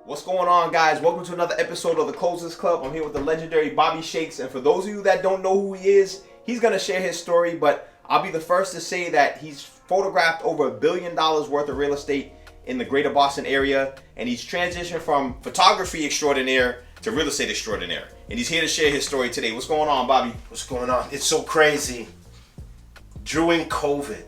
What's going on, guys? Welcome to another episode of the ClosersKlub. I'm here with the legendary Bobby Shakes, and for those of you that don't know who he is, he's going to share his story, but I'll be the first to say that he's photographed over $1 billion worth of real estate in the greater Boston area, and he's transitioned from photography extraordinaire to real estate extraordinaire, and he's here to share his story today. What's going on, Bobby? What's going on? It's so crazy. During COVID,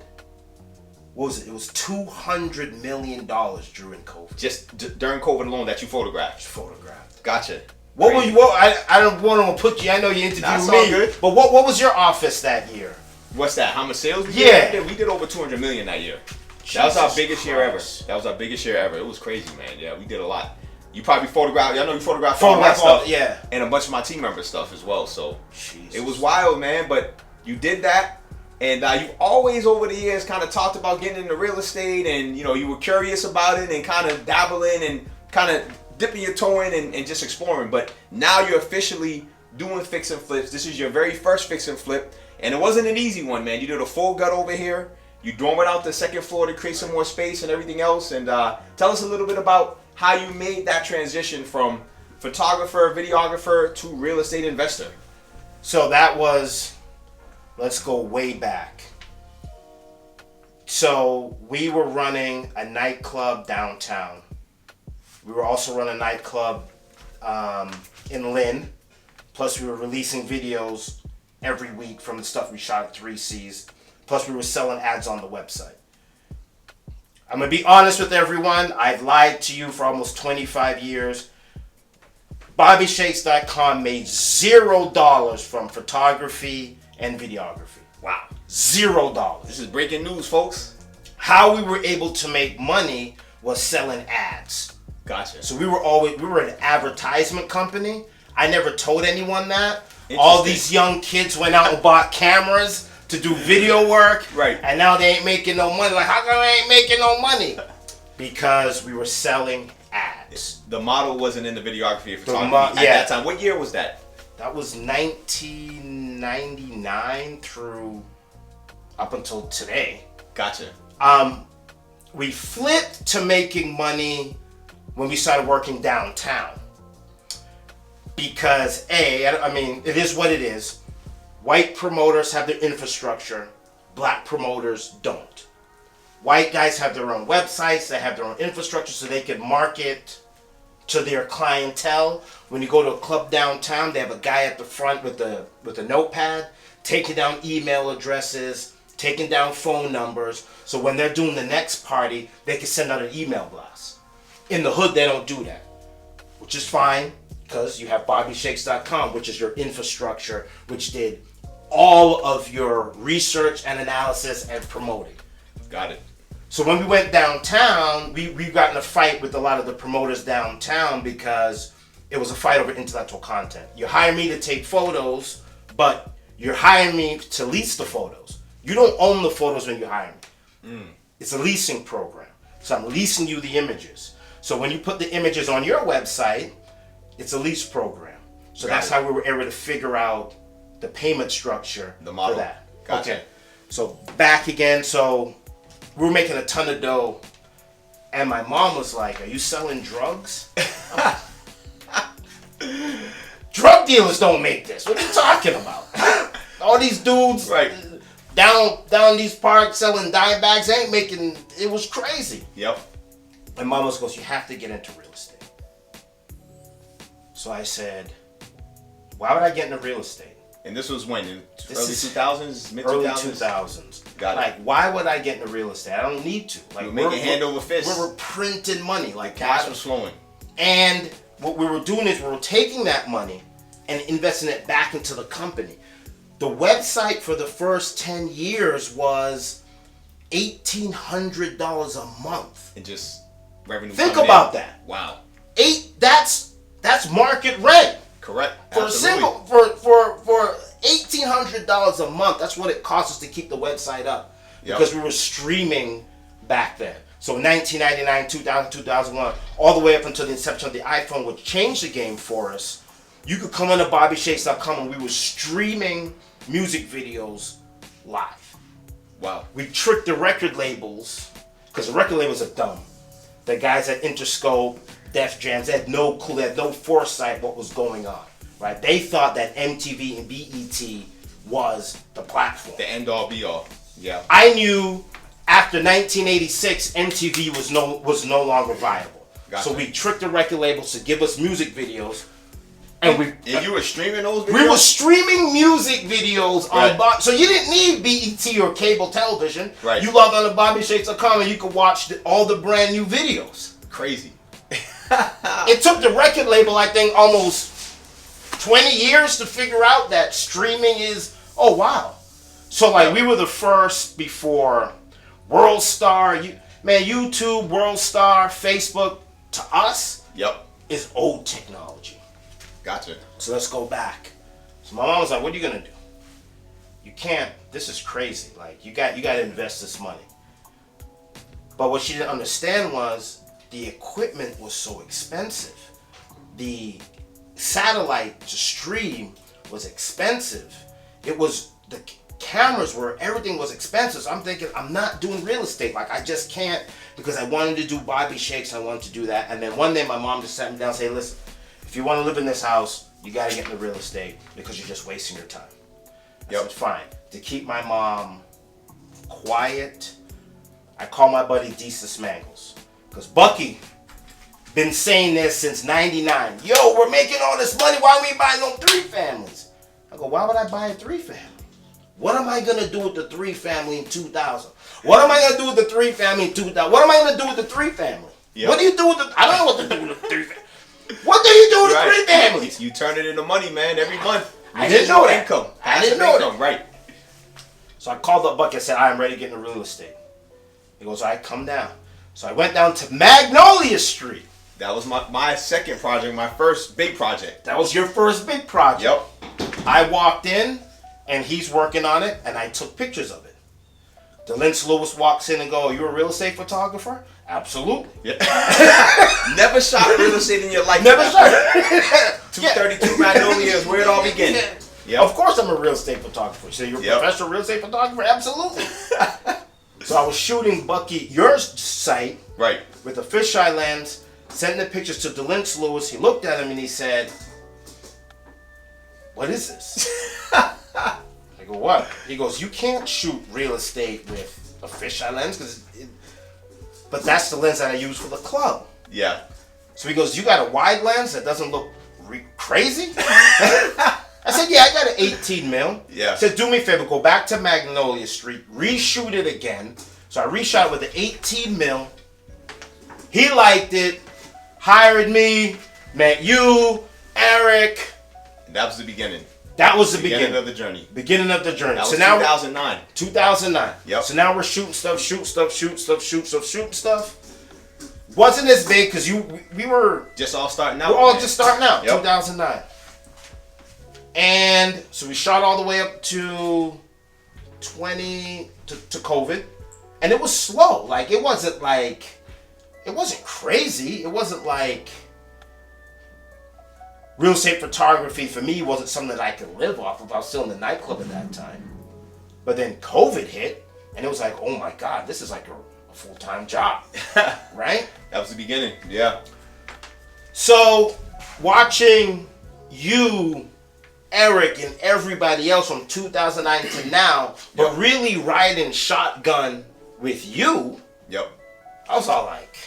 what was it? It was $200 million during COVID. Just during COVID alone that you photographed? Photographed. Gotcha. What were you? I don't want to put you. I know you interviewed That's me. all good. But what was your office that year? What's that? How much sales we did? Yeah. We did over $200 million that year. Jesus That was our biggest year ever. Christ. That was our biggest year ever. It was crazy, man. Yeah, we did a lot. You probably photographed. I know you photographed all my stuff. Yeah. And a bunch of my team member stuff as well. So Jesus. it was wild, man. But you did that. And you've always, over the years, kind of talked about getting into real estate, and you were curious about it, and kind of dabbling and kind of dipping your toe in and just exploring. But now you're officially doing fix and flips. This is your very first fix and flip, and it wasn't an easy one, man. You did a full gut over here. You drove it out the second floor to create some more space and everything else. And tell us a little bit about how you made that transition from photographer, videographer to real estate investor. So that was. Let's go way back. So we were running a nightclub downtown. We were also running a nightclub in Lynn. Plus we were releasing videos every week from the stuff we shot at 3Cs. Plus we were selling ads on the website. I'm going to be honest with everyone. I've lied to you for almost 25 years. BobbyShakes.com made $0 from photography and videography. Wow. $0. This is breaking news, folks. How we were able to make money was selling ads. Gotcha. So we were an advertisement company. I never told anyone that. All these young kids went out and bought cameras to do video work. Right. And now they ain't making no money. Like, how come I ain't making no money? Because we were selling ads. The model wasn't in the videography or photography at that time. What year was that? That was 1999 through up until today. Gotcha. We flipped to making money when we started working downtown. Because it is what it is. White promoters have their infrastructure. Black promoters don't. White guys have their own websites. They have their own infrastructure so they can market to their clientele. When you go to a club downtown, they have a guy at the front with a notepad, taking down email addresses, taking down phone numbers, so when they're doing the next party, they can send out an email blast. In the hood, they don't do that, which is fine, because you have BobbyShakes.com, which is your infrastructure, which did all of your research and analysis and promoting. Got it. So when we went downtown, we got in a fight with a lot of the promoters downtown because it was a fight over intellectual content. You hire me to take photos, but you're hiring me to lease the photos. You don't own the photos when you hire me. It's a leasing program. So I'm leasing you the images. So when you put the images on your website, it's a lease program. So that's how we were able to figure out the payment structure the model. For that. Gotcha. Okay. So back again, so we were making a ton of dough, and my mom was like, "Are you selling drugs?" Drug dealers don't make this. What are you talking about? All these dudes down these parks selling dime bags ain't making. It was crazy. Yep. And mom goes, "You have to get into real estate." So I said, "Why would I get into real estate?" And this was when? Early 2000s? Mid 2000s? Early 2000s. Got it. Like, why would I get into real estate? I don't need to. Like, we're making hand over fist. We're printing money. Like, cash was flowing. And what we were doing is we were taking that money and investing it back into the company. The website for the first 10 years was $1,800 a month. And just revenue. Think about that. Wow. That's market rent. Correct. For Absolutely. for $1,800 a month, that's what it cost us to keep the website up. Because we were streaming back then. So 1999, 2000, 2001, all the way up until the inception of the iPhone, which changed the game for us. You could come on to BobbyShakes.com and we were streaming music videos live. Wow. We tricked the record labels, because the record labels are dumb. The guys at Interscope, Def Jams. They had no clue, they had no foresight what was going on, right? They thought that MTV and BET was the platform. The end all be all. Yeah. I knew after 1986, MTV was no longer viable. Gotcha. So we tricked the record labels to give us music videos. And you were streaming those videos? We were streaming music videos on so you didn't need BET or cable television. Right. You log on to BobbyShakes.com and you could watch all the brand new videos. Crazy. It took the record label, I think, almost 20 years to figure out that streaming is, oh wow. So like we were the first before WorldStar, YouTube, WorldStar, Facebook, to us, is old technology. Gotcha. So let's go back. So my mom was like, what are you gonna do? You can't, this is crazy. Like you got to invest this money. But what she didn't understand was the equipment was so expensive. The satellite to stream was expensive. It was, the cameras were, everything was expensive. So I'm thinking, I'm not doing real estate. Like I just can't, because I wanted to do Bobby Shakes, I wanted to do that. And then one day my mom just sat me down and said, listen, if you want to live in this house, you got to get into real estate because you're just wasting your time. I said, fine. To keep my mom quiet, I call my buddy Deesa Smangles. Because Bucky been saying this since 99. Yo, we're making all this money. Why are we buying no 3 families? I go, why would I buy a 3 family? What am I going to do with the 3 family in 2000? What am I going to do with the 3 family in 2000? What am I going to do with the 3 family? What do you do with the... I don't know what to do with the 3 family. What do you do with 3 families? You turn it into money, man, every month. I didn't know that. Income. I didn't know that. Right. So I called up Bucky and said, I'm ready to get into real estate. He goes, all right, come down. So I went down to Magnolia Street. That was my second project, my first big project. That was your first big project. Yep. I walked in, and he's working on it, and I took pictures of it. DeLynch Lewis walks in and goes, you a real estate photographer? Absolutely. Yeah. Never shot real estate in your life. Never shot. 232 Magnolia is where it all began. Yep. Of course I'm a real estate photographer. So you're a professional real estate photographer? Absolutely. So I was shooting Bucky, your site, with a fisheye lens, sending the pictures to DeLynch Lewis. He looked at him and he said, what is this? I go, what? He goes, you can't shoot real estate with a fisheye lens, but that's the lens that I use for the club. Yeah. So he goes, you got a wide lens that doesn't look crazy? I said, yeah, I got an 18 mil. Yeah. He said, do me a favor, go back to Magnolia Street, reshoot it again. So I reshot it with an 18 mil. He liked it, hired me, met you, Eric. That was the beginning. That was the beginning of the journey. Beginning of the journey. That was so now 2009. 2009. Yep. So now we're shooting stuff. Wasn't as big because we were just all starting out. We're all just starting out. Yep. 2009. And so we shot all the way up to to COVID, and it was slow. Like it wasn't crazy. It wasn't like real estate photography for me wasn't something that I could live off of. I was still in the nightclub at that time. But then COVID hit, and it was like, oh my God, this is like a full-time job, right? That was the beginning, yeah. So watching you, Eric, and everybody else from 2009 to now, but really riding shotgun with you, I was all like,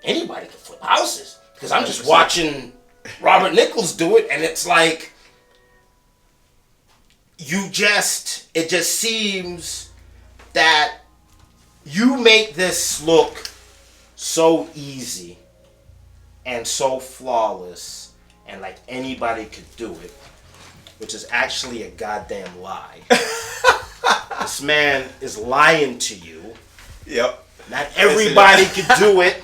anybody can flip houses. Because I'm just 100%. Watching Robert Nichols do it, and it's like, it just seems that you make this look so easy and so flawless, and like anybody could do it, which is actually a goddamn lie. This man is lying to you. Yep. Not everybody could do it.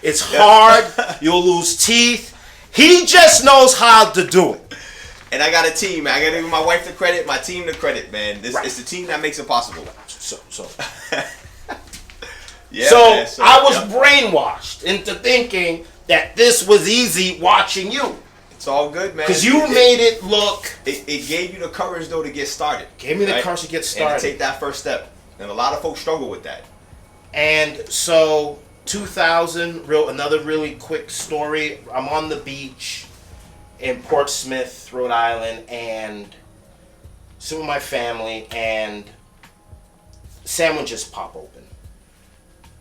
It's hard. You'll lose teeth. He just knows how to do it. And I got a team. I got to give my wife the credit, my team the credit, man. It's the team that makes it possible. So man, I was brainwashed into thinking that this was easy watching you. It's all good, man. Because you made it look... It gave you the courage, though, to get started. Gave me the courage to get started. And to take that first step. And a lot of folks struggle with that. And so 2000, another really quick story. I'm on the beach in Portsmouth, Rhode Island, and some of my family, and sandwiches pop open.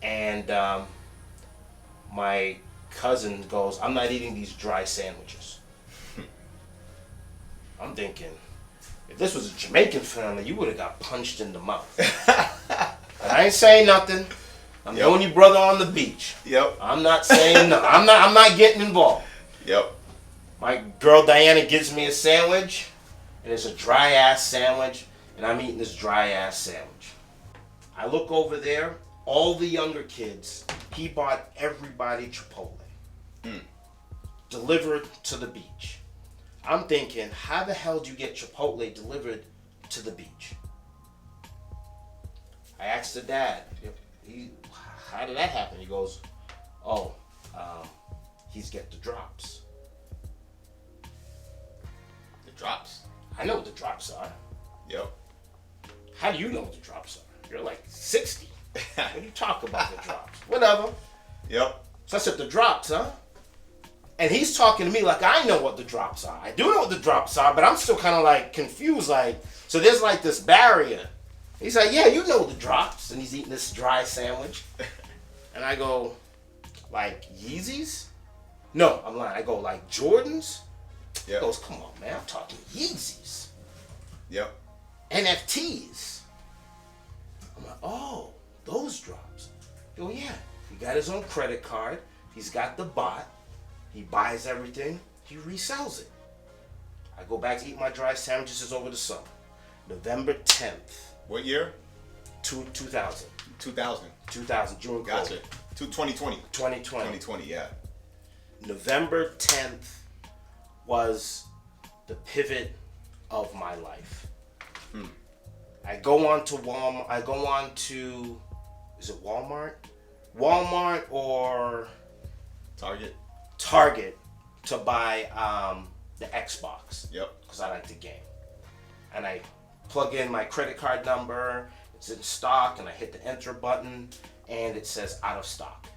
And my cousin goes, "I'm not eating these dry sandwiches." I'm thinking, if this was a Jamaican family, you would have got punched in the mouth. And I ain't saying nothing. I'm the only brother on the beach. Yep. I'm not saying no. I'm not getting involved. Yep. My girl Diana gives me a sandwich, and it's a dry ass sandwich, and I'm eating this dry ass sandwich. I look over there, all the younger kids, he bought everybody Chipotle. Delivered to the beach. I'm thinking, how the hell do you get Chipotle delivered to the beach? I asked the dad, how did that happen? He goes, he's get the drops. The drops? I know what the drops are. Yep. How do you know what the drops are? You're like 60. When you talk about the drops. Whatever. Yep. So I said, the drops, huh? And he's talking to me like I know what the drops are. I do know what the drops are, but I'm still kind of like confused. Like, so there's like this barrier. He's like, yeah, you know the drops. And he's eating this dry sandwich. And I go, like Yeezys? No, I'm lying. I go, like Jordans? Yep. He goes, come on, man. I'm talking Yeezys. Yep. NFTs. I'm like, oh, those drops. He go, yeah. He got his own credit card. He's got the bot. He buys everything. He resells it. I go back to eat my dry sandwiches. It's over the summer. November 10th. What year? 2000. 2000. 2000. June. Gotcha. 2020. 2020. 2020, yeah. November 10th was the pivot of my life. I go on to Walmart. I go on to, is it Walmart? Walmart or Target to buy the Xbox. Yep. Because I like the game. And I plug in my credit card number. It's in stock, and I hit the enter button, and it says out of stock.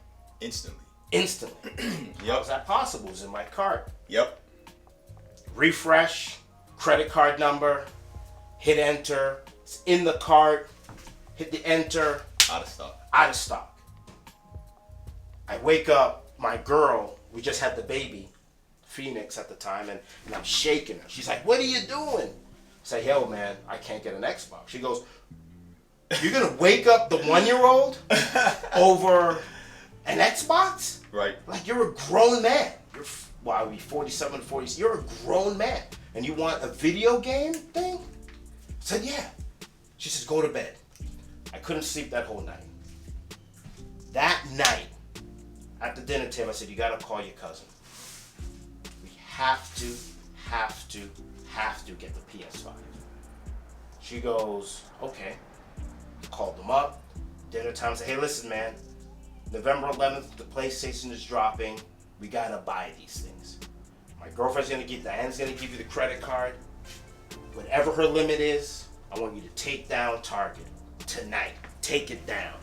Instantly. Yep. How is that possible? It's in my cart. Yep. Refresh, credit card number, hit enter. It's in the cart. Hit the enter. Out of stock. Out of stock. I wake up, my girl, we just had the baby, Phoenix at the time, and I'm shaking her. She's like, what are you doing? I say, yo, man, I can't get an Xbox. She goes, you're going to wake up the 1-year-old over an Xbox? Right. Like, you're a grown man. You're, well, I'll be 47, 40. You're a grown man. And you want a video game thing? I said, yeah. She says, go to bed. I couldn't sleep that whole night. That night, at the dinner table, I said, you got to call your cousin. We have to get the PS5. She goes, okay. Called them up. Dinner time. Said, hey, listen, man. November 11th, the PlayStation is dropping. We got to buy these things. My girlfriend's going to give, Diane's going to give you the credit card. Whatever her limit is, I want you to take down Target tonight. Take it down.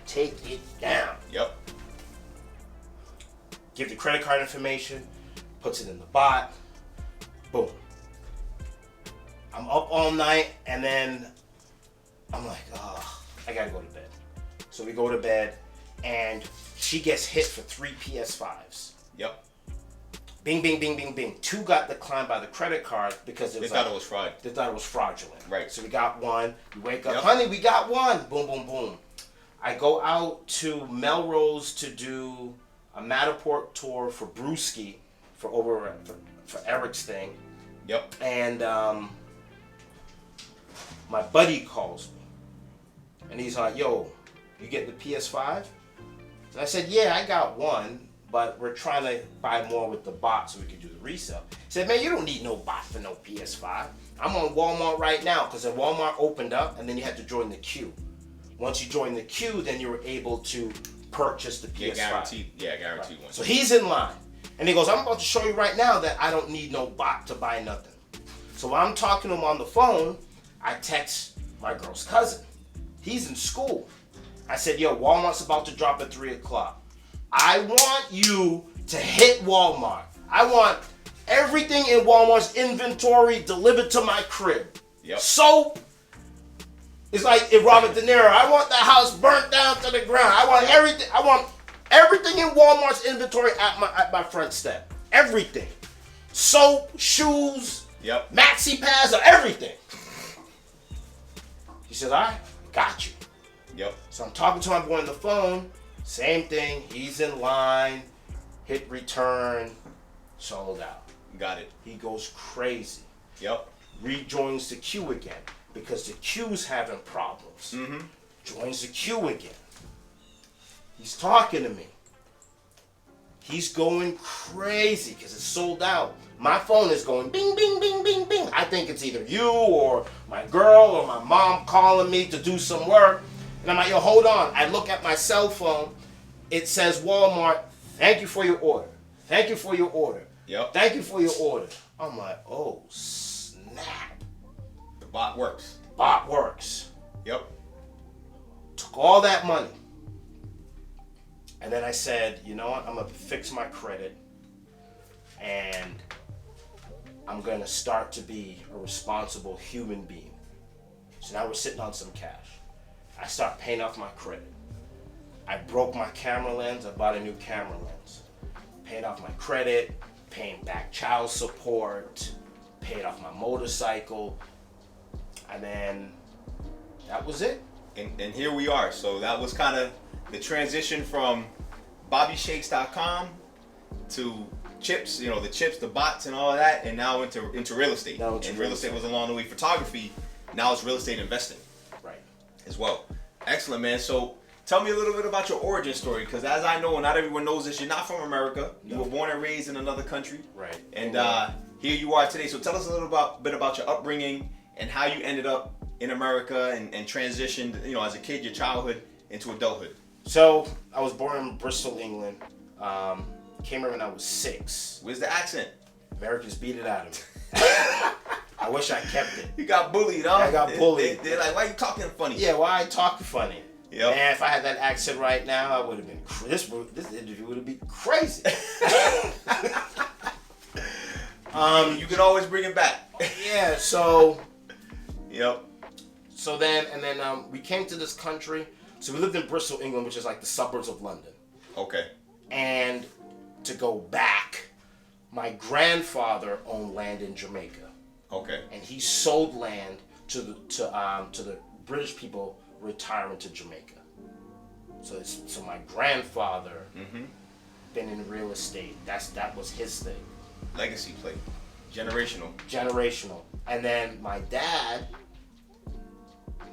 Take it down. Yep. Give the credit card information, puts it in the bot, boom. I'm up all night, and then I'm like, oh, I gotta go to bed. So we go to bed, and she gets hit for 3 PS5s. Yep. Bing, bing, bing, bing, bing. 2 got declined by the credit card because it was thought it was fraud. They thought it was fraudulent. Right. So we got 1. We wake up, Yep. honey, we got 1. Boom, boom, boom. I go out to Melrose to do a Matterport tour for Brewski for Eric's thing. Yep. And my buddy calls me. And he's like, yo, you get the PS5? And I said, yeah, I got 1, but we're trying to buy more with the bot so we can do the resale. He said, man, you don't need no bot for no PS5. I'm on Walmart right now because the Walmart opened up and then you had to join the queue. Once you join the queue, then you were able to purchase the PS5. Guaranteed Right. one. So he's in line. And he goes, I'm about to show you right now that I don't need no bot to buy nothing. So while I'm talking to him on the phone, I text my girl's cousin. He's in school. I said, yo, Walmart's about to drop at 3 o'clock. I want you to hit Walmart. I want everything in Walmart's inventory delivered to my crib. Yep. Soap. It's like if Robert De Niro, I want the house burnt down to the ground. I want everything. I want everything in Walmart's inventory at my front step. Everything. Soap, shoes, Yep. maxi pads, or everything. He says, all right, got you. Yep. So I'm talking to my boy on the phone. Same thing. He's in line. Hit return. Sold out. Got it. He goes crazy. Yep. Rejoins the queue again because the queue's having problems. Mm-hmm. Joins the queue again. He's talking to me. He's going crazy because it's sold out. My phone is going bing, bing, bing, bing, bing. I think it's either you or my girl or my mom calling me to do some work. And I'm like, yo, hold on. I look at my cell phone. It says Walmart, thank you for your order. Thank you for your order. Yep. Thank you for your order. I'm like, oh, snap. The bot works. Bot works. Yep. Took all that money. And then I said, you know what? I'm going to fix my credit. And I'm going to start to be a responsible human being. So now we're sitting on some cash. I start paying off my credit. I broke my camera lens. I bought a new camera lens. Paying off my credit, paying back child support, paid off my motorcycle. And then that was it. And here we are. So that was kind of the transition from BobbyShakes.com to chips, you know, the chips, the bots, and all of that, and now into real estate. And real estate was along the way. Photography, now it's real estate investing. Right. As well. Excellent, man. So tell me a little bit about your origin story, because as I know, and not everyone knows this, you're not from America. You were born and raised in another country. Right. And here you are today. So tell us a little bit about your upbringing and how you ended up in America and transitioned, you know, as a kid, your childhood into adulthood. So I was born in Bristol, England. Came here when I was 6. Where's the accent? Americans beat it out of me. I wish I kept it. You got bullied, huh? I got bullied. They're like, why are you talking funny? Yeah, why I talk funny? Yep. Man, if I had that accent right now, I would have been. This interview would have been crazy. You can always bring it back. Yeah. So. Yep. So then we came to this country. So we lived in Bristol, England, which is like the suburbs of London. Okay. And to go back, my grandfather owned land in Jamaica. Okay. And he sold land to the British people retiring to Jamaica. So my grandfather been in real estate. That was his thing. Legacy play. Generational. And then my dad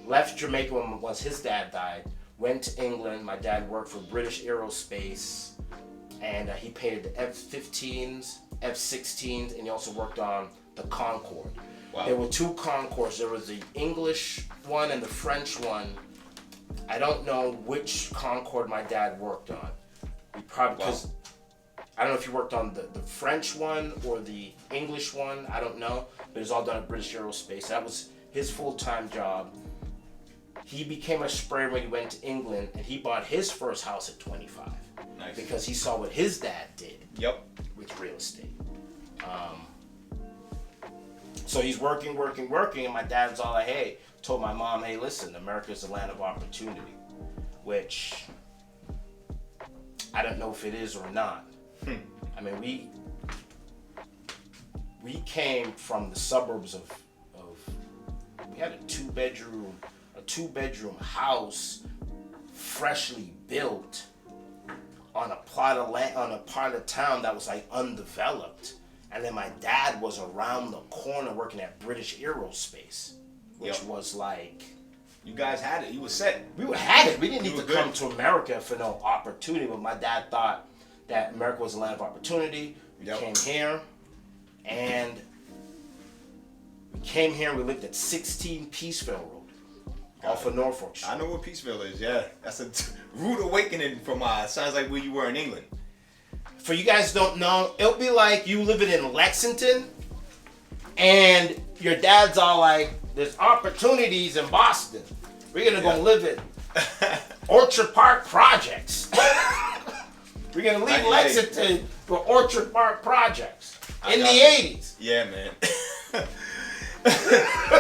left Jamaica once his dad died, went to England. My dad worked for British Aerospace, and he painted the F-15s, F-16s, and he also worked on the Concorde. Wow. There were 2 Concordes. There was the English one and the French one. I don't know which Concorde my dad worked on. He probably, because I don't know if he worked on the French one or the English one. I don't know, but it was all done at British Aerospace. That was his full-time job. He became a sprayer when he went to England, and he bought his first house at 25. Nice. Because he saw what his dad did. Yep. With real estate. So he's working, and my dad's all like, hey, told my mom, hey, listen, America's the land of opportunity, which I don't know if it is or not. I mean, we came from the suburbs of we had a two bedroom house, freshly built on a plot of land, on a part of town that was like undeveloped. And then my dad was around the corner working at British Aerospace, which was like... You guys had it. You were set. We had it. We didn't need to come to America for no opportunity, but my dad thought that America was a land of opportunity. We came here, and we lived at 16 Peaceville Road, off of Norfolk Street. I know what Peaceville is, yeah. That's a rude awakening from, sounds like where you were in England. For you guys don't know, it'll be like you living in Lexington, and your dad's all like, there's opportunities in Boston. We're gonna go live in Orchard Park Projects. We're gonna leave 98. Lexington for Orchard Park projects in the got you. 80s. Yeah, man.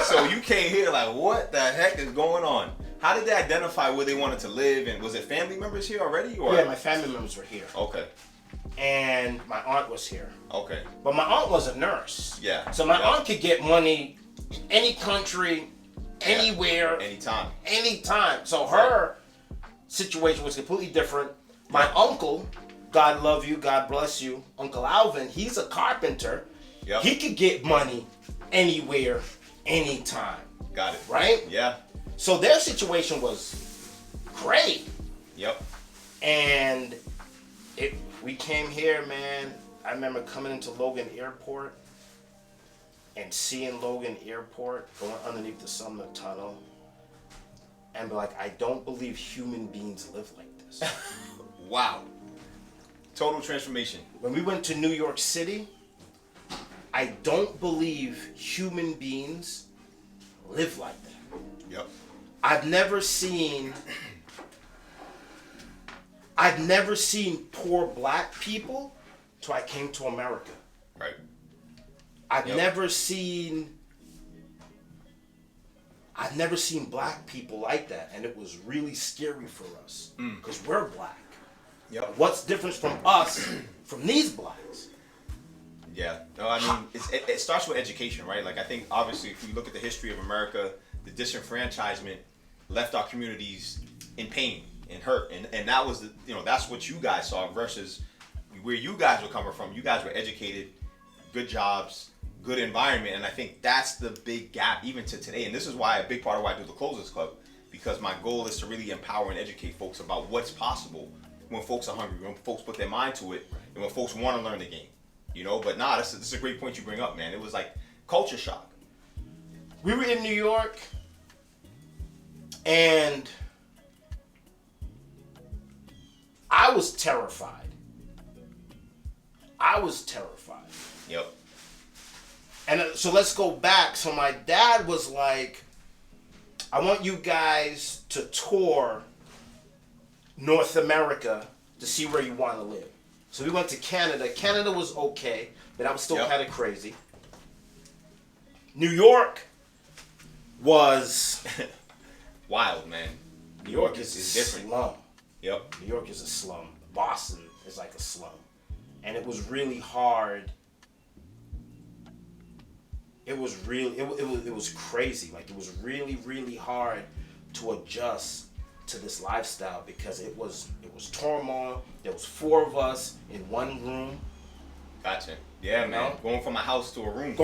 So you came here like, what the heck is going on? How did they identify where they wanted to live, and was it family members here already, or? Yeah, my family members were here. Okay. And my aunt was here. Okay. But my aunt was a nurse. Yeah. So my aunt could get money any country, anywhere, anytime. So her situation was completely different. My uncle, God love you, God bless you, Uncle Alvin, he's a carpenter. Yep. He could get money anywhere, anytime. Got it. Right? Yeah. So their situation was great. Yep. And we came here, man. I remember coming into Logan Airport and seeing Logan Airport going underneath the Sumner Tunnel and be like, I don't believe human beings live like this. Wow. Total transformation. When we went to New York City, I don't believe human beings live like that. Yep. I've never seen poor black people till I came to America. Right. I've never seen black people like that, and it was really scary for us because we're black. Yep. What's different from us from these blacks? Yeah. No, I mean, it starts with education, right? Like, I think, obviously, if we look at the history of America, the disenfranchisement left our communities in pain and hurt. And that was, that's what you guys saw versus where you guys were coming from. You guys were educated, good jobs, good environment. And I think that's the big gap even to today. And this is why a big part of why I do the ClosersKlub, because my goal is to really empower and educate folks about what's possible when folks are hungry, when folks put their mind to it, and when folks want to learn the game. But this is a great point you bring up, man. It was like culture shock. We were in New York, and I was terrified. Yep. And so let's go back. So my dad was like, I want you guys to tour North America to see where you want to live. So we went to Canada. Canada was okay, but that was still kind of crazy. New York was wild, man. New York is a different. Slum. Yep. New York is a slum. Boston is like a slum. And it was really hard. It was crazy. Like, it was really, really hard to adjust to this lifestyle because it was turmoil. There was 4 of us in one room. Gotcha. Yeah, man. Going from a house to a room.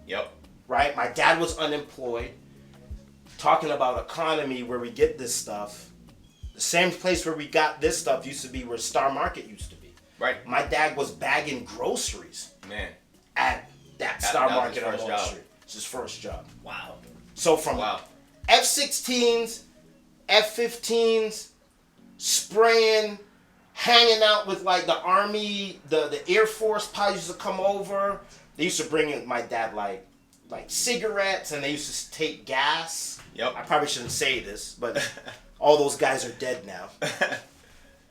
Yep. Right? My dad was unemployed. Talking about economy, where we get this stuff. The same place where we got this stuff used to be where Star Market used to be. Right. My dad was bagging groceries. Man. At that Star Market on Wall Street. It's his first job. Wow. So from F-16s, F-15s, spraying, hanging out with like the Army, the Air Force pilots used to come over. They used to bring in my dad like cigarettes, and they used to take gas. Yep. I probably shouldn't say this, but all those guys are dead now.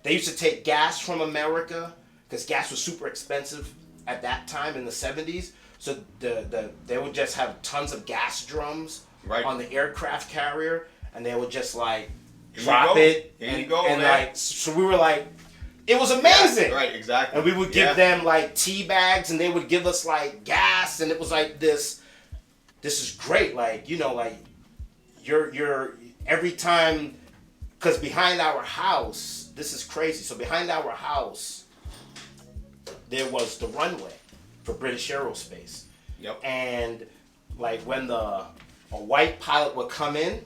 They used to take gas from America because gas was super expensive at that time in the 70s. So they would just have tons of gas drums on the aircraft carrier, and they would just like drop it. Here you go, and man. like, so we were like, it was amazing. Yeah, right, exactly. And we would give them like tea bags, and they would give us like gas, and it was like this is great. Like, like you're every time, because behind our house, this is crazy. So behind our house, there was the runway for British Aerospace. Yep. And like when a white pilot would come in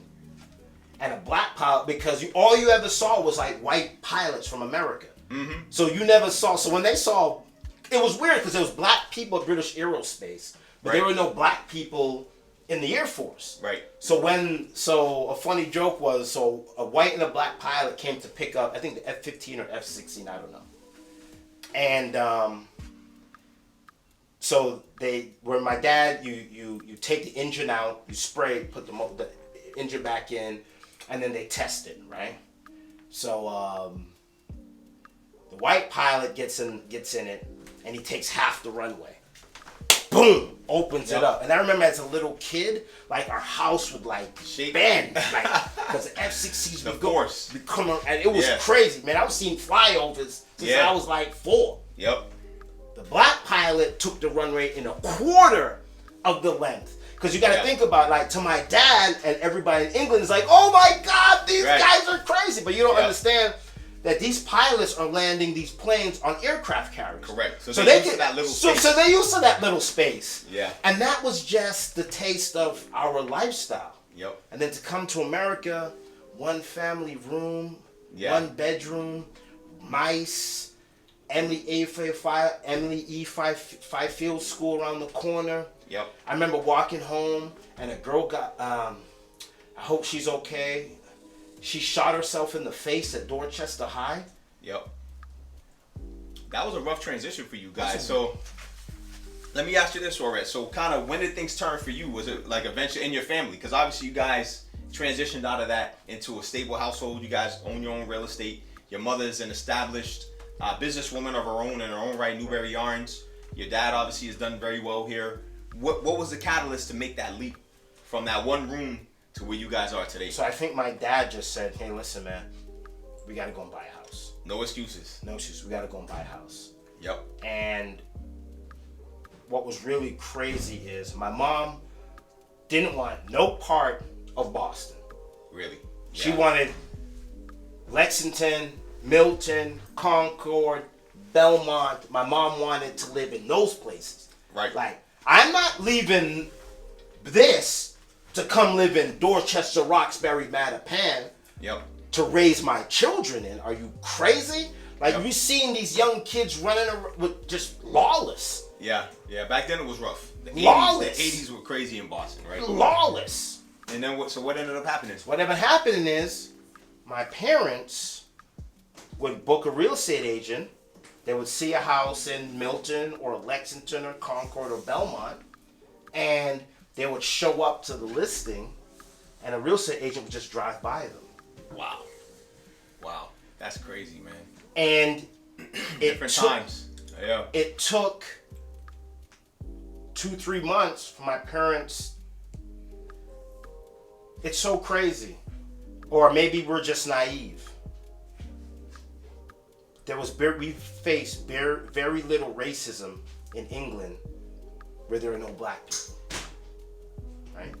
and a black pilot, because all you ever saw was like white pilots from America. Mm-hmm. So you never saw. So when they saw, it was weird because there was black people at British Aerospace, but there were no black people in the Air Force. Right. So a funny joke was, so a white and a black pilot came to pick up, I think the F-15 or F-16, I don't know. And so where my dad, you take the engine out, you spray, put the engine back in, and then they test it, right? So white pilot gets in it, and he takes half the runway. Boom! Opens it up. And I remember as a little kid, like our house would like bend, like because the F-16s would come on, and it was crazy, man. I was seeing flyovers since I was like 4. Yep. The black pilot took the runway in a quarter of the length. Because you got to think about, like, to my dad and everybody in England is like, oh my God, these guys are crazy. But you don't understand that these pilots are landing these planes on aircraft carriers. Correct. So they used to that little space. So they used to that little space. Yeah. And that was just the taste of our lifestyle. Yep. And then to come to America, 1 family room, 1 bedroom, mice, Emily E. Field School around the corner. Yep. I remember walking home and a girl got, I hope she's okay. She shot herself in the face at Dorchester High. Yep. That was a rough transition for you guys. So let me ask you this, Oret. So kind of when did things turn for you? Was it like eventually in your family? Because obviously you guys transitioned out of that into a stable household. You guys own your own real estate. Your mother's an established businesswoman of her own in her own right, Newberry Yarns. Your dad obviously has done very well here. What was the catalyst to make that leap from that one room to where you guys are today? So I think my dad just said, hey, listen, man, we got to go and buy a house. No excuses. No excuses. We got to go and buy a house. Yep. And what was really crazy is my mom didn't want no part of Boston. Really? Yeah. She wanted Lexington, Milton, Concord, Belmont. My mom wanted to live in those places. Right. Like, I'm not leaving this to come live in Dorchester, Roxbury, Mattapan. Yep. To raise my children in. Are you crazy? Like, you seen these young kids running around with just lawless. Yeah. Back then it was rough. Lawless. The 80s were crazy in Boston, right? Lawless. And then what ended up happening? What ended up happening is my parents would book a real estate agent. They would see a house in Milton or Lexington or Concord or Belmont, and they would show up to the listing, and a real estate agent would just drive by them. Wow. That's crazy, man. And different times. Yeah. It took 2-3 months for my parents. It's so crazy. Or maybe we're just naive. We faced very little racism in England where there are no black people. Right?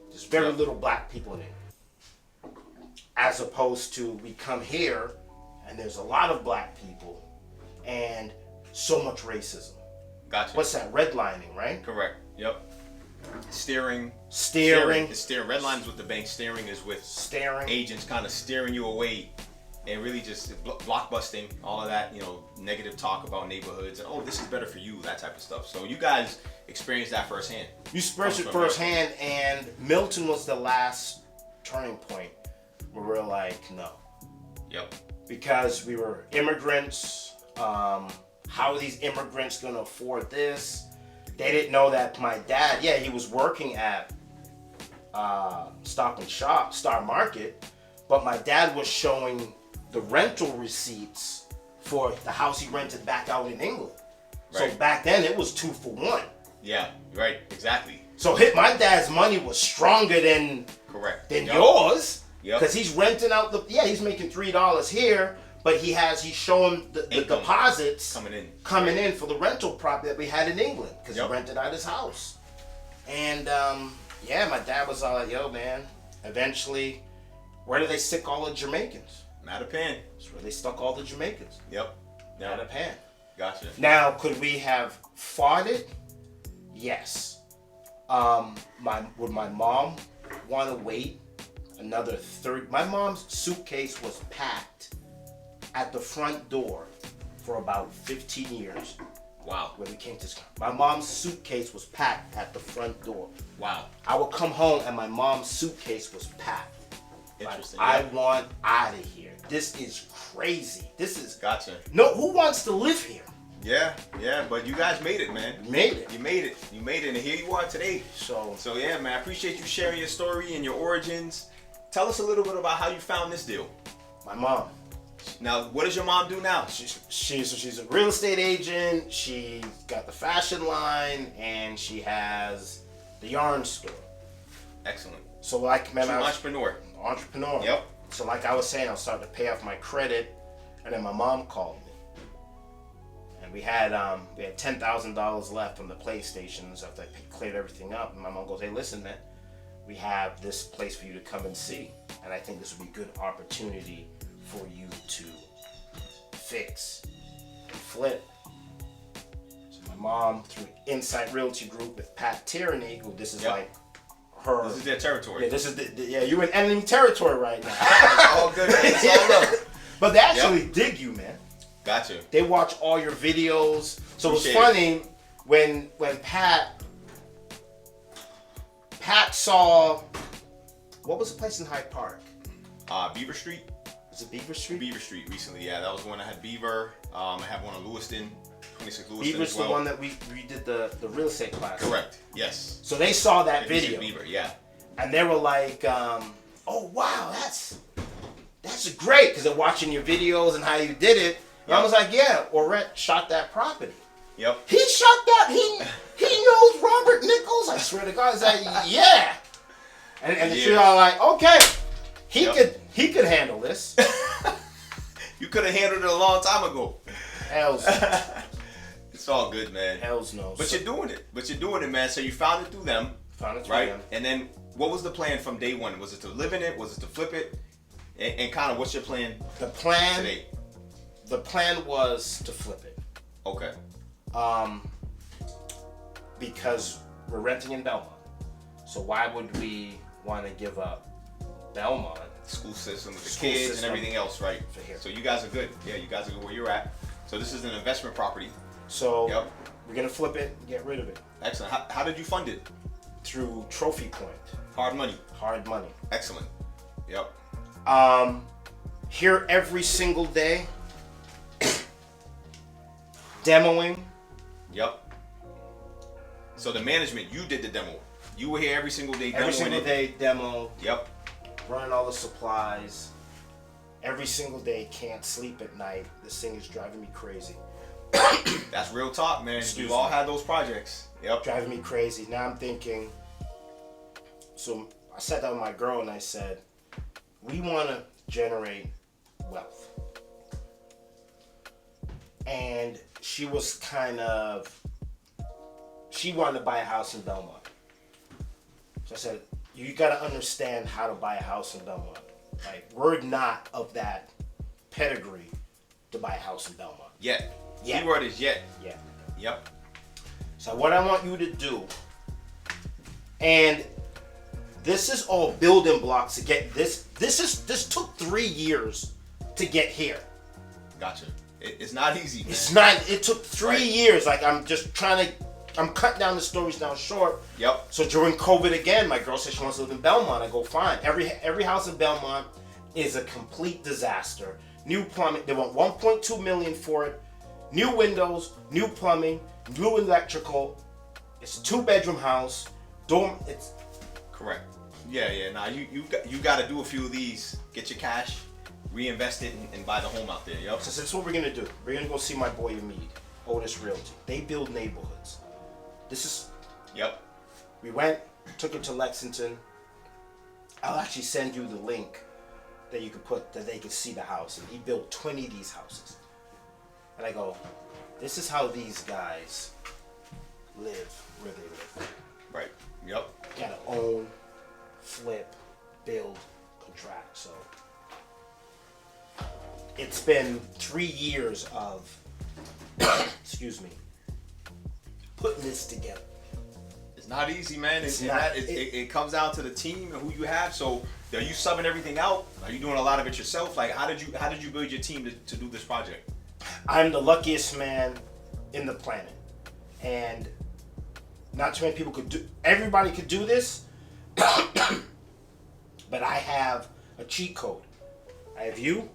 There's very little black people in it. As opposed to we come here and there's a lot of black people and so much racism. Gotcha. What's that? Redlining, right? Correct. Yep. Steering. Red line is with the bank. Steering is with agents kind of steering you away and really just blockbusting, all of that, negative talk about neighborhoods and, oh, this is better for you, that type of stuff. So you guys experienced that firsthand. You experienced it firsthand, and Milton was the last turning point where we're like, no. Yep. Because we were immigrants. How are these immigrants going to afford this? They didn't know that my dad, he was working at Stop and Shop, Star Market, but my dad was showing the rental receipts for the house he rented back out in England. Right. So back then it was 2 for 1. Yeah, right, exactly. So my dad's money was stronger than yours. Yep. Because he's renting out he's making $3 here, but he's showing the deposits coming in for the rental property that we had in England because he rented out his house. And my dad was all like, yo, man, eventually, where do they stick all the Jamaicans? Mattapan. That's where they stuck all the Jamaicans. Yep. Mattapan. Gotcha. Now, could we have fought it? Yes. Would my mom want to wait another 30? My mom's suitcase was packed at the front door for about 15 years. Wow. When we came to this country. My mom's suitcase was packed at the front door. Wow. I would come home and my mom's suitcase was packed. Interesting. I want out of here. This is crazy. Gotcha. No, who wants to live here? Yeah, but you guys made it, man. You made it, and here you are today. So yeah, man, I appreciate you sharing your story and your origins. Tell us a little bit about how you found this deal. My mom. Now, what does your mom do now? She's a real estate agent. She got the fashion line, and she has the yarn store. Excellent. So like, man, Entrepreneur. Yep. So like I was saying, I was starting to pay off my credit, and then my mom called me, and we had $10,000 left from the PlayStations after I cleared everything up. And my mom goes, "Hey, listen, man, we have this place for you to come and see, and I think this would be a good opportunity for you to fix and flip." So my mom, through Insight Realty Group with Pat Tierney, who this is like her. This is their territory. Yeah, this is you're in enemy territory right now. It's all good, man. It's all love. But they actually dig you, man. Gotcha. They watch all your videos. So Appreciate it was funny when Pat saw, what was the place in Hyde Park? Beaver Street. Was it Beaver Street? Beaver Street recently, yeah. That was one I had Beaver. I have one on Lewiston, 26 Lewiston Beaver's as well. the one that we did the real estate class. Correct, yes. So they saw that video. Beaver, yeah. And they were like, "Oh wow, that's great," because they're watching your videos and how you did it. And I was like, "Yeah, Orette shot that property." Yep. He shot that. He knows Robert Nichols. I swear to God, I said, "Yeah." And she's all like, "Okay, he could handle this." You could have handled it a long time ago. Hell's no. It's all good, man. Hell's no. But you're doing it, man. So you found it through them. Found it through right? them. And then what was the plan from day one? Was it to live in it? Was it to flip it? And kind of what's your plan today? The plan was to flip it. Okay. Because we're renting in Belmont. So why would we want to give up Belmont? School system with the kids and everything else, right? For here. So you guys are good. Yeah, you guys are good where you're at. So this is an investment property. So Yep. we're going to flip it and get rid of it. Excellent. How did you fund it? Through Trophy Point. Hard money. Hard money. Excellent. Yep. Here every single day. Demoing. Yep. So the management, you did the demo. You were here every single day. Every single day, demo. Yep. Running all the supplies. Every single day, can't sleep at night. This thing is driving me crazy. That's real talk, man. Excuse We've all me. had those projects. Yep. Driving me crazy. Now I'm thinking. So I sat down with my girl and I said, we want to generate wealth. And she was she wanted to buy a house in Belmont. So I said, you got to understand how to buy a house in Belmont. Like, we're not of that pedigree to buy a house in Belmont. Yet. Yet. Keyword is yet. Yeah. Yep. So what I want you to do, and this is all building blocks to get this. This took 3 years to get here. Gotcha. It's not easy, man. It's not. It took 3 Right. years. Like, I'm just trying to. I'm cutting down the stories down short. Yep. So during COVID again, my girl said she wants to live in Belmont. I go, fine. Every house in Belmont is a complete disaster. New plumbing. They want $1.2 million for it. New windows, new plumbing, new electrical. It's a 2-bedroom house. Dorm. It's Correct. Yeah. Now you got to do a few of these. Get your cash, reinvest it, and buy the home out there. Yep. So this is what we're gonna do. We're gonna go see my boy Amid, Otis Realty. They build neighborhoods. This is. Yep. We went, took it to Lexington. I'll actually send you the link that you could put that they could see the house. And he built 20 of these houses. And I go, this is how these guys live where they live. Right. Yep. Gotta own, flip, build, contract. So it's been 3 years of, excuse me, putting this together. It's not easy, man. It's And not. that- it comes down to the team and who you have. So are you subbing everything out? Are you doing a lot of it yourself? Like how did you build your team to do this project? I'm the luckiest man in the planet, and not too many people could do. Everybody could do this, but I have a cheat code. I have you,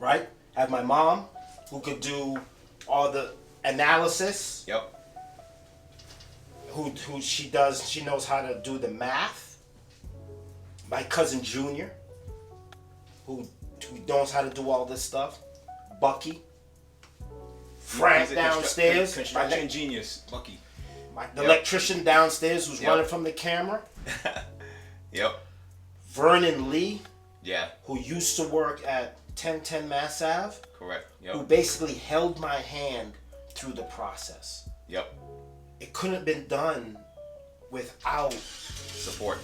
right? I have my mom, who could do all the analysis. Yep. Who she does? She knows how to do the math. My cousin Junior, who who knows how to do all this stuff. Bucky. Frank downstairs. Construction genius, Bucky. The electrician downstairs who's running from the camera. Yep. Vernon Lee. Yeah. Who used to work at 1010 Mass Ave. Correct. Yep. Who basically held my hand through the process. Yep. It couldn't have been done without support.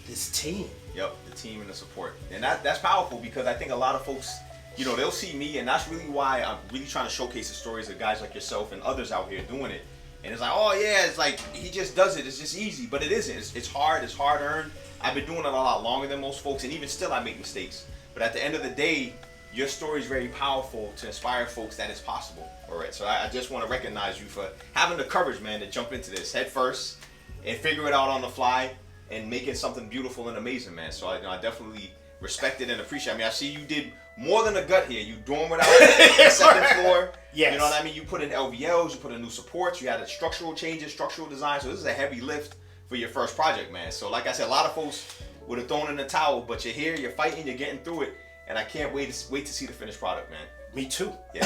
This team. Yep, the team and the support. And that's powerful, because I think a lot of folks, you know, they'll see me, and that's really why I'm really trying to showcase the stories of guys like yourself and others out here doing it. And it's like, oh yeah, it's like he just does it. It's just easy, but it isn't. It's hard. It's hard earned. I've been doing it a lot longer than most folks, and even still, I make mistakes. But at the end of the day, your story is very powerful to inspire folks that it's possible. All right, so I just want to recognize you for having the courage, man, to jump into this head first and figure it out on the fly and making something beautiful and amazing, man. So I definitely respect it and appreciate it. I mean, I see you did more than a gut here. You dormed out the second floor. Yes. You know what I mean? You put in LVLs, you put in new supports, you had structural changes, structural design. So this is a heavy lift for your first project, man. So like I said, a lot of folks would have thrown in the towel, but you're here, you're fighting, you're getting through it, and I can't wait to see the finished product, man. Me too. Yeah.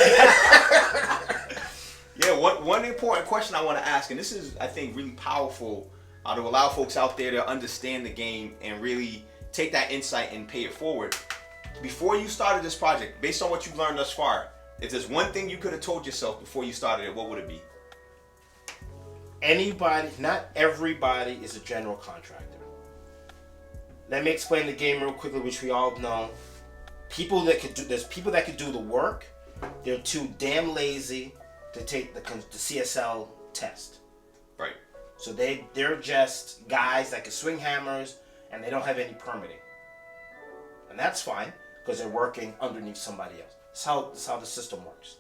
Yeah. One important question I want to ask, and this is, I think, really powerful to allow folks out there to understand the game and really take that insight and pay it forward. Before you started this project, based on what you've learned thus far, if there's one thing you could have told yourself before you started it, what would it be? Anybody, not everybody is a general contractor. Let me explain the game real quickly, which we all know. There's people that could do the work. They're too damn lazy to take the CSL test. Right. So they're just guys that can swing hammers, and they don't have any permitting. And that's fine, because they're working underneath somebody else. That's how the system works.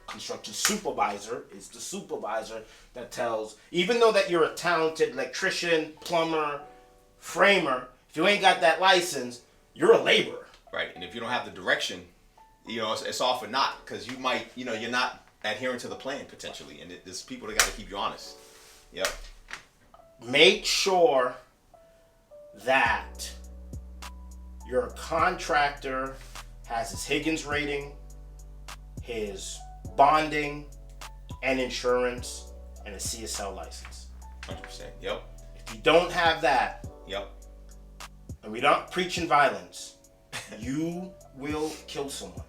Construction supervisor is the supervisor that tells, even though that you're a talented electrician, plumber, framer, if you ain't got that license, you're a laborer. Right, and if you don't have the direction, you know, it's all for naught, because you might, you know, you're not adhering to the plan potentially, and there's people that got to keep you honest. Yep. Make sure that your contractor has his Higgins rating, his bonding, and insurance, and a CSL license. 100%. Yep. If you don't have that, yep, and we're not preaching violence, you will kill someone.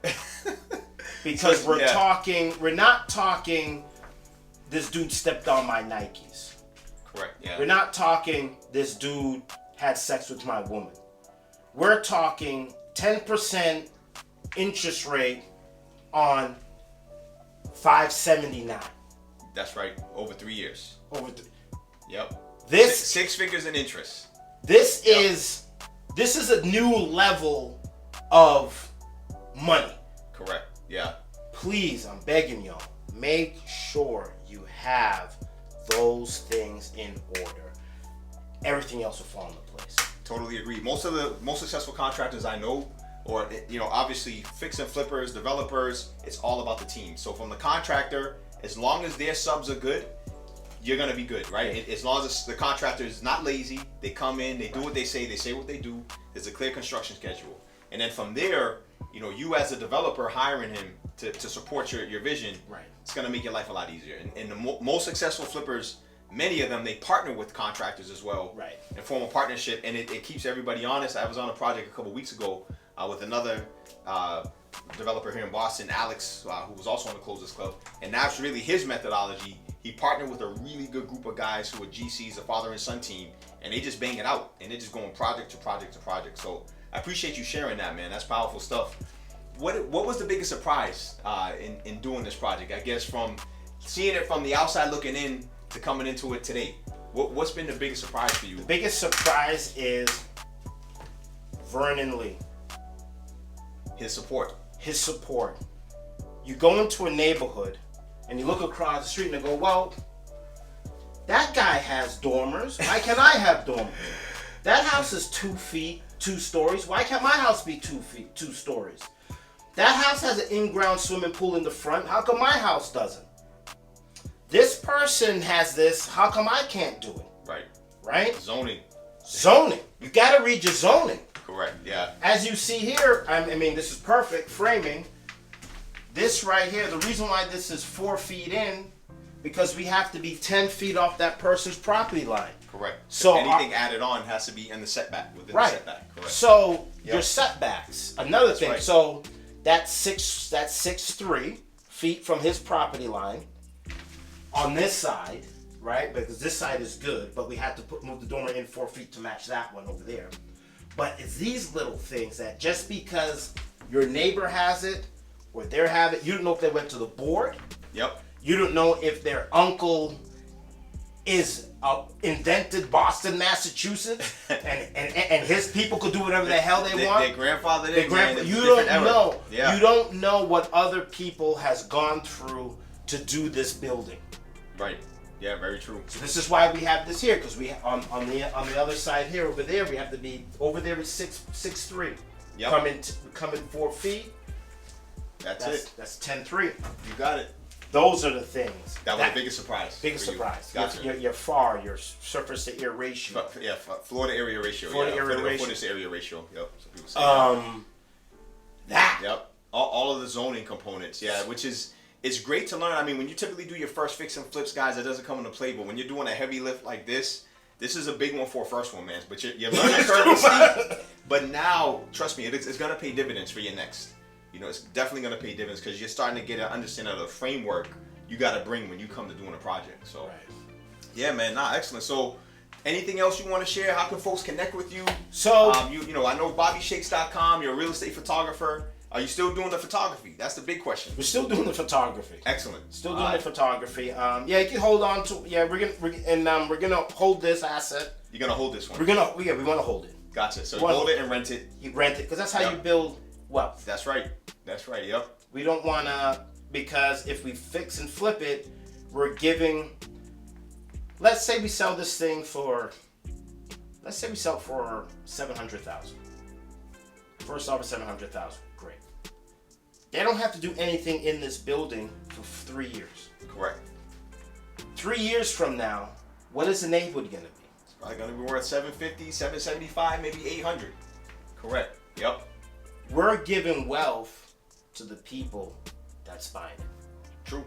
Because we're not talking, this dude stepped on my Nikes. Correct, yeah. We're not talking, this dude had sex with my woman. We're talking 10% interest rate on $579. That's right, over 3 years. Yep. This six figures in interest. This is a new level of money. Correct. Yeah. Please, I'm begging y'all, make sure you have those things in order. Everything else will fall into place. Totally agree. Most of the most successful contractors I know, or, you know, obviously fix and flippers, developers, it's all about the team. So from the contractor, as long as their subs are good, you're gonna be good, right? As long as the contractor is not lazy, they come in, they do what they say what they do. There's a clear construction schedule, and then from there, you know, you as a developer hiring him to support your vision, right, it's gonna make your life a lot easier. And the most successful flippers, many of them, they partner with contractors as well, right, and form a partnership, and it keeps everybody honest. I was on a project a couple weeks ago with another developer here in Boston, Alex, who was also on the ClosersKlub, and that's really his methodology. He partnered with a really good group of guys who are GCs, a father and son team, and they just bang it out, and they're just going project to project to project. So I appreciate you sharing that, man. That's powerful stuff. What was the biggest surprise in doing this project? I guess from seeing it from the outside looking in to coming into it today. What's been the biggest surprise for you? The biggest surprise is Vernon Lee. His support. You go into a neighborhood and you look across the street and go, well, that guy has dormers. Why can't I have dormers? That house is 2 feet, 2 stories. Why can't my house be 2 feet, 2 stories? That house has an in-ground swimming pool in the front. How come my house doesn't? This person has this. How come I can't do it? Right. Right? Zoning. You got to read your zoning. Correct. Yeah. As you see here, I mean, this is perfect framing. This right here, the reason why this is 4 feet in, because we have to be 10 feet off that person's property line. Correct. So anything added on has to be in the setback, within the setback. Correct. So your setbacks, another thing. Right. So that's 6'3" feet from his property line on this side, right? Because this side is good, but we have to move the dormer in 4 feet to match that one over there. But it's these little things that just because your neighbor has it or they have it, you don't know if they went to the board. Yep. You don't know if their uncle is invented Boston, Massachusetts, and his people could do whatever the hell they want. Their grandfather did. You don't know. Yeah. You don't know what other people has gone through to do this building. Right. Yeah. Very true. So this is why we have this here, because we on the other side here, over there, we have to be over there is 6'3". Yep. Coming 4 feet. That's it. That's 10'3". You got it. Those are the things. That was the biggest surprise. Biggest surprise. Gotcha. Your FAR, your surface to air ratio. Yeah, floor to area ratio. Floor to area ratio. Footage to area ratio. Yep. So people say that. Yep. All of the zoning components. Yeah, which is it's great to learn. I mean, when you typically do your first fix and flips, guys, that doesn't come into play. But when you're doing a heavy lift like this is a big one for a first one, man. But you're learning curve is steep. But now, trust me, it's gonna pay dividends for your next. You know, it's definitely going to pay dividends because you're starting to get an understanding of the framework you got to bring when you come to doing a project. So, yeah, man, excellent. So, anything else you want to share? How can folks connect with you? So, you know, I know BobbyShakes.com. You're a real estate photographer. Are you still doing the photography? That's the big question. We're still doing the photography. Excellent. Still doing the photography. Yeah, you can hold on to. Yeah, we're gonna hold this asset. You're gonna hold this one. We want to hold it. Gotcha. So you hold it and rent it. You rent it because that's how you build wealth. That's right. That's right. Yep. We don't want to, because if we fix and flip it, we're giving. Let's say we sell this thing for. Let's say we sell it for $700,000. First offer $700,000. Great. They don't have to do anything in this building for 3 years. Correct. 3 years from now, what is the neighborhood going to be? It's probably going to be worth $750, $775, maybe $800. Correct. Yep. We're giving wealth to the people that's buying it. True.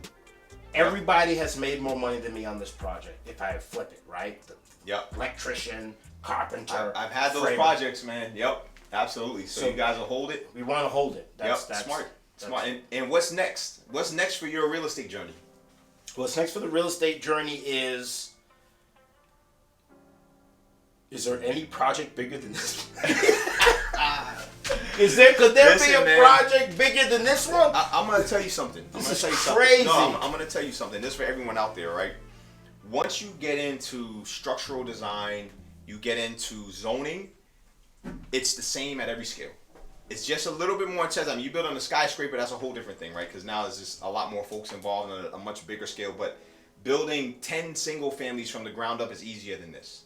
Everybody has made more money than me on this project if I flip it, right? Yep. Electrician, carpenter. I've had those projects, man. Yep. Absolutely. So you guys will hold it? We want to hold it. That's smart. Smart. And what's next? What's next for your real estate journey? What's next for the real estate journey is there any project bigger than this? Could there be a project bigger than this one? I'm gonna tell you something. This is crazy. No, I'm gonna tell you something. This is for everyone out there, right? Once you get into structural design, you get into zoning, it's the same at every scale. It's just a little bit more intense. I mean, you build on a skyscraper, that's a whole different thing, right? Because now there's just a lot more folks involved on a much bigger scale. But building 10 single families from the ground up is easier than this.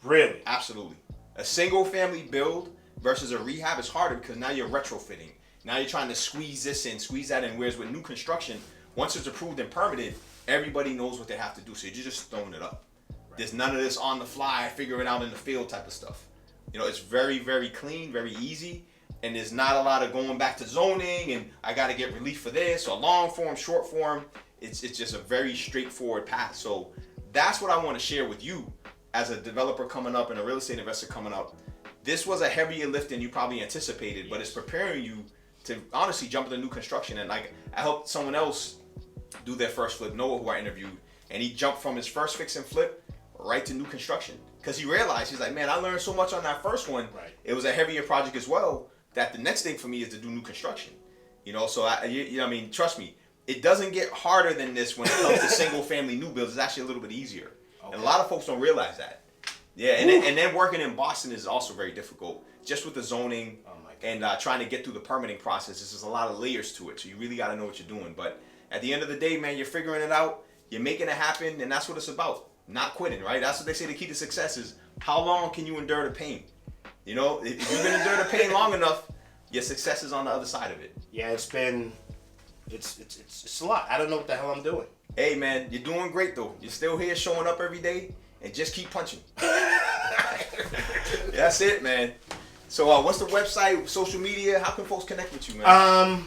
Really? Absolutely. A single family build versus a rehab is harder because now you're retrofitting. Now you're trying to squeeze this in, squeeze that in. Whereas with new construction, once it's approved and permitted, everybody knows what they have to do. So you're just throwing it up. Right. There's none of this on the fly, figure it out in the field type of stuff. You know, it's very, very clean, very easy. And there's not a lot of going back to zoning and I got to get relief for this or long form, short form. It's just a very straightforward path. So that's what I want to share with you as a developer coming up and a real estate investor coming up. This was a heavier lift than you probably anticipated, but it's preparing you to honestly jump into new construction. And like I helped someone else do their first flip, Noah, who I interviewed, and he jumped from his first fix and flip right to new construction because he realized, he's like, man, I learned so much on that first one. Right. It was a heavier project as well, that the next thing for me is to do new construction. You know, so I mean, trust me, it doesn't get harder than this when it comes to single family new builds. It's actually a little bit easier. Okay. And a lot of folks don't realize that. Yeah, and then working in Boston is also very difficult, just with the zoning and trying to get through the permitting process. There's a lot of layers to it, so you really got to know what you're doing. But at the end of the day, man, you're figuring it out, you're making it happen, and that's what it's about. Not quitting, right? That's what they say the key to success is how long can you endure the pain? You know, if you can endure the pain long enough, your success is on the other side of it. Yeah, it's a lot. I don't know what the hell I'm doing. Hey, man, you're doing great, though. You're still here showing up every day. And just keep punching. That's it, man. So what's the website, social media? How can folks connect with you, man?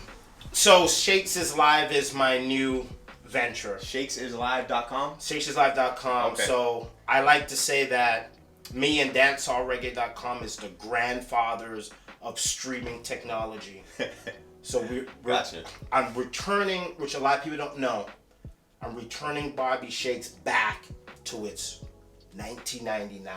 So Shakes is Live is my new venture. Shakesislive.com? Shakesislive.com. Okay. So I like to say that me and dancehallreggae.com is the grandfathers of streaming technology. So Gotcha. I'm returning, which a lot of people don't know, I'm returning Bobby Shakes back to its 1999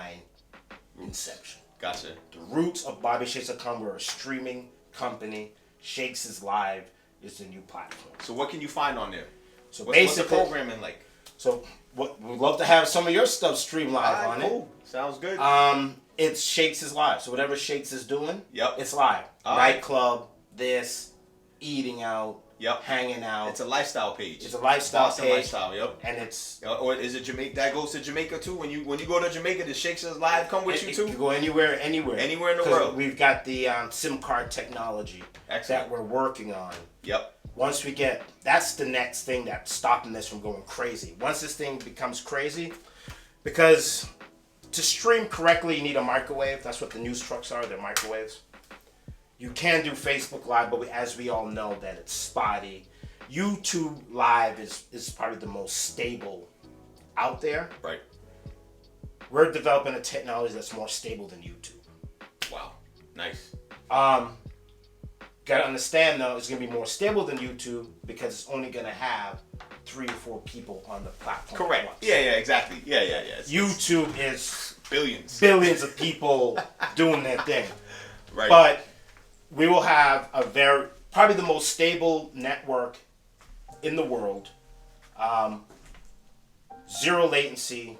inception. Gotcha. The roots of BobbyShakes.com were a streaming company. Shakes is Live is the new platform. So what can you find on there? So What's the basically, programming like? so we'd love to have some of your stuff stream live on cool. Sounds good. It's Shakes is Live. So whatever Shakes is doing, Yep. it's live. All right. Nightclub, this, eating out, Yep. hanging out. It's a lifestyle page. It's a lifestyle Boston page. lifestyle, yep. And it's Or is it Jamaica? That goes to Jamaica too. When you go to Jamaica, does Shakes is Live come with you too? You go anywhere. Anywhere in the 'Cause world. We've got the SIM card technology Excellent. that we're working on. Yep. Once we get, that's the next thing that's stopping this from going crazy. Once this thing becomes crazy, because to stream correctly, you need a microwave. That's what the news trucks are, they're microwaves. You can do Facebook Live, but as we all know that it's spotty. YouTube Live is probably the most stable out there. Right. We're developing a technology that's more stable than YouTube. Wow. Nice. Gotta understand though, it's gonna be more stable than YouTube because it's only gonna have 3 or 4 people on the platform. Correct. Yeah, exactly. Yeah. It's YouTube is billions of people doing their thing. Right. But we will have probably the most stable network in the world. 0 latency,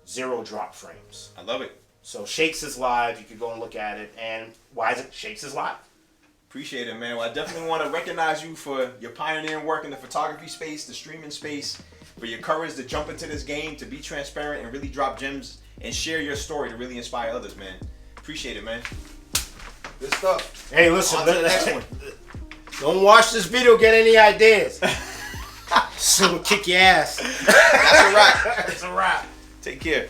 0 drop frames. I love it. So Shakes is Live. You could go and look at it. And why is it Shakes is Live? Appreciate it, man. Well, I definitely want to recognize you for your pioneering work in the photography space, the streaming space, for your courage to jump into this game, to be transparent and really drop gems and share your story to really inspire others, man. Appreciate it, man. Good stuff. Hey, listen. On to the next one. Don't watch this video, get any ideas. So we'll kick your ass. That's a wrap. That's a wrap. Take care.